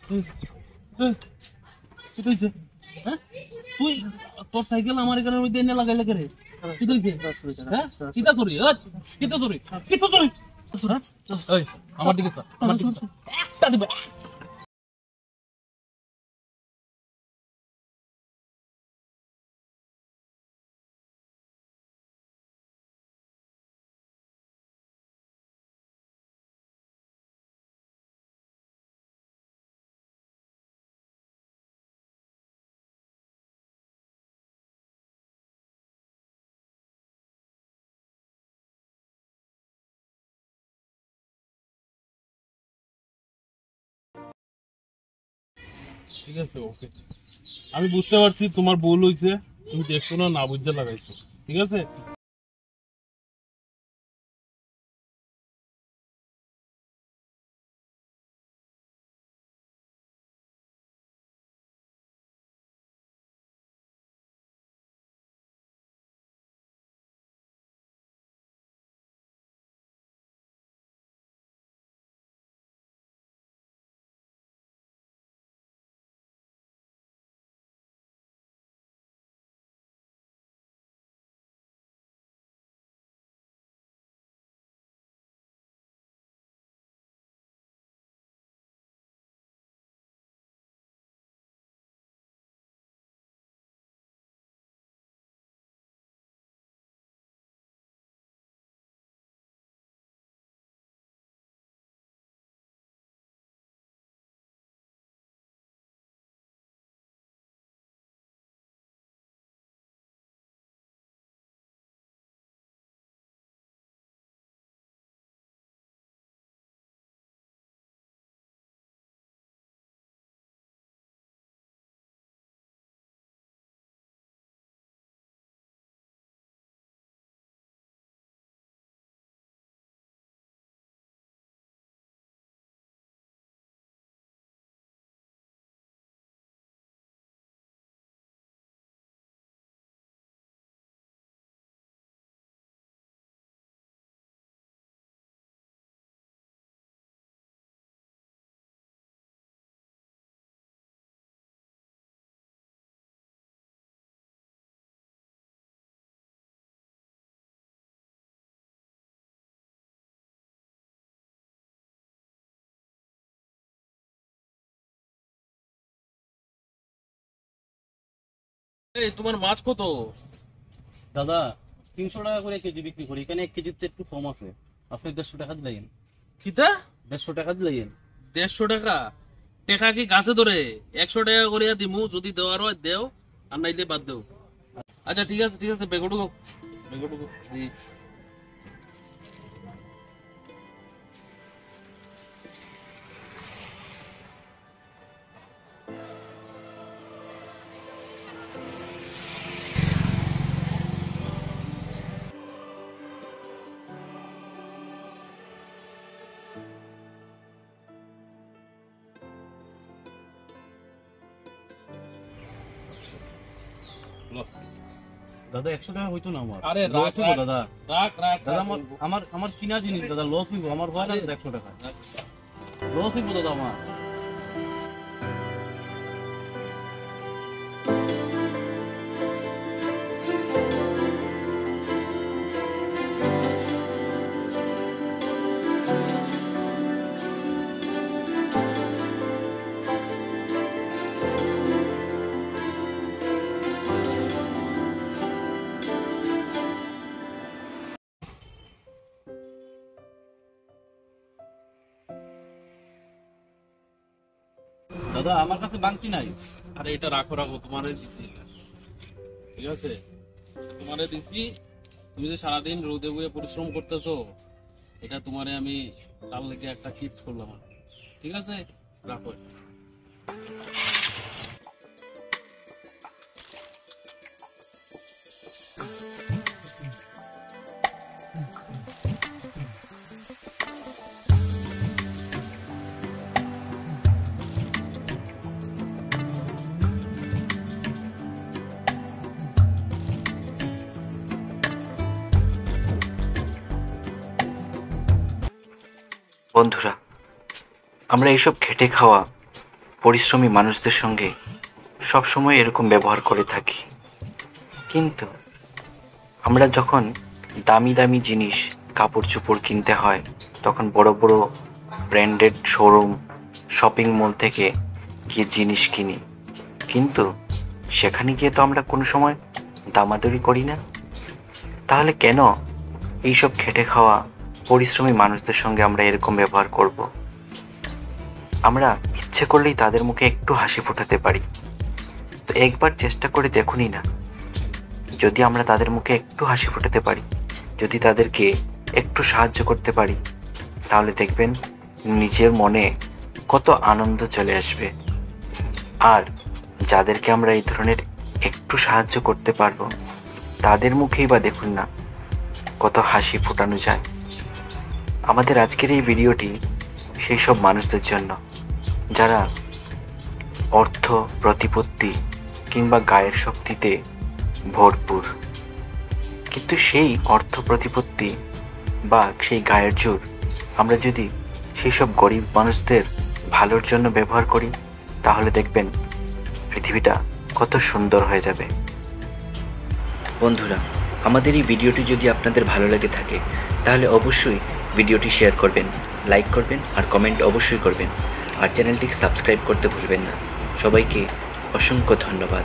কি হইছে? হ্যাঁ তুই তোর সাইকেল আমার এখানে মধ্যে এনে লাগাইলে করে কি হইছে? হ্যাঁ কিটা চুরি কিটা চুরি কিটা চুরি ওই আমার দিকে স্যার আমার দিকে স্যার। একটা দিবে ঠিক আছে ওকে আমি বুঝতে পারছি তোমার ভুল হয়েছে তুমি দেখছো না না বুঝতে লাগাইছো ঠিক আছে এই তোমার মাছ কত দাদা 300 টাকা করে কেজি বিক্রি করি, এখানে 1 কেজিতে একটু কম আছে। আপনি 150 টাকা দিলেন। কিতা 150 টাকা দিলেন। 150 টাকা টাকা কি গাছে ধরে 100 টাকা করিয়া দিমু যদি দেওয়ার হয় দেও আর নাইলে বাদ দেও আচ্ছা ঠিক আছে বেগটুকু বেগটুকু দাদা 100 টাকা হইতো না আমার। আরে লস হইব দাদা। রাখ দাদা আমার আমার কিনা জিনিস দাদা, লস হইব আমার। হয় না 100 টাকা লস হইব দাদা আমার। দাদা আমার কাছে বাংতি নাই। আরে এটা রাখো তোমারে দিছি ঠিক আছে তোমারে দিছি তুমি যে সারাদিন রোদে বয়ে পরিশ্রম করতেছো এটা তোমারে আমি তার লেগে একটা গিফট করলাম ঠিক আছে রাখো বন্ধুরা, আমরা এইসব খেটে খাওয়া পরিশ্রমী মানুষদের সঙ্গে সবসময় এরকম ব্যবহার করে থাকি, কিন্তু আমরা যখন দামি দামি জিনিস কাপড় চোপড় কিনতে হয় তখন বড় বড় ব্র্যান্ডেড শোরুম শপিং মল থেকে গিয়ে জিনিস কিনি, কিন্তু সেখানে গিয়ে তো আমরা কোনো সময় দামাদারি করি না। তাহলে কেন এইসব খেটে খাওয়া পরিশ্রমী মানুষদের সঙ্গে আমরা এরকম ব্যবহার করব? আমরা ইচ্ছে করলেই তাদের মুখে একটু হাসি ফোটাতে পারি, তো একবার চেষ্টা করে দেখুনই না। যদি আমরা তাদের মুখে একটু হাসি ফোটাতে পারি, যদি তাদেরকে একটু সাহায্য করতে পারি, তাহলে দেখবেন নিজের মনে কত আনন্দ চলে আসবে। আর যাদেরকে আমরা এই ধরনের একটু সাহায্য করতে পারবো তাদের মুখেই বা দেখুন না কত হাসি ফোটানো যায়। আমাদের আজকের এই ভিডিওটি সেই সব মানুষদের জন্য যারা অর্থ, প্রতিপত্তি কিংবা গায়ের শক্তিতে ভরপুর, কিন্তু সেই অর্থ, প্রতিপত্তি বা সেই গায়ের জোর আমরা যদি সেই সব গরিব মানুষদের ভালোর জন্য ব্যবহার করি, তাহলে দেখবেন পৃথিবীটা কত সুন্দর হয়ে যাবে। বন্ধুরা, আমাদের এই ভিডিওটি যদি আপনাদের ভালো লেগে থাকে তাহলে অবশ্যই ভিডিওটি শেয়ার করবেন, লাইক করবেন আর কমেন্ট অবশ্যই করবেন, আর চ্যানেলটিকে সাবস্ক্রাইব করতে ভুলবেন না। সবাইকে অসংখ্য ধন্যবাদ।